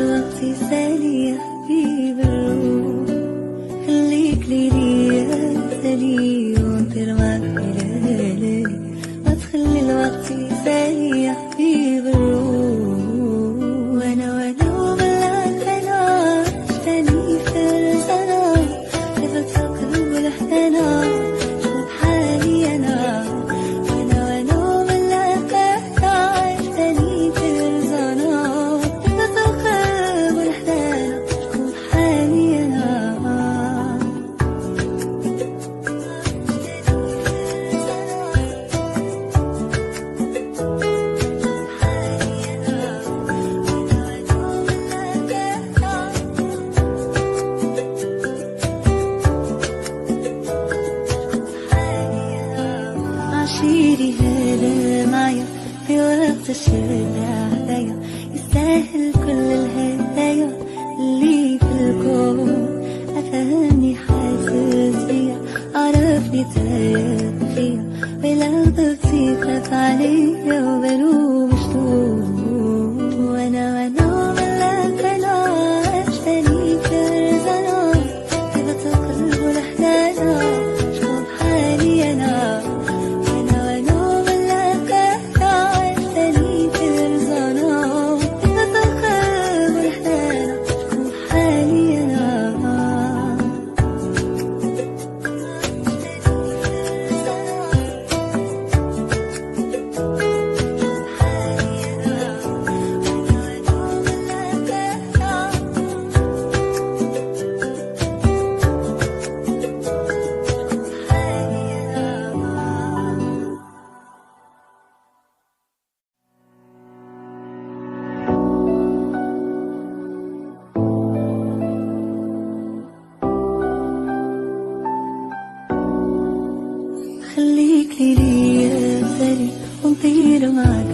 الوقت يسالي يا حبيب الروح، خليك ليلي يا سالي وانطر معك ليالي، ما تخلي الوقت يسالي يا حبيب الروح. وانا وبالك انا عشتني فرزنا، كيف تفكر بالحنان شوف حالي انا. وانا وبالك انا عشتني فرزنا، كيف تفكر بالحنان شوف حالي انا. عشيري هذا معايا في وقت الشدة عليا، يستاهل كل الهدايا اللي في الكون. أفهمني حاسس بيا، عرفني تايب فيا، ولو ضغطي خاف عليا وبلو مشتوق. وانا وبالك انا عشتني فرزنا، كيف تقلب الأحزان شوف حالي انا. خليك ليلي يا سالي ونطير معك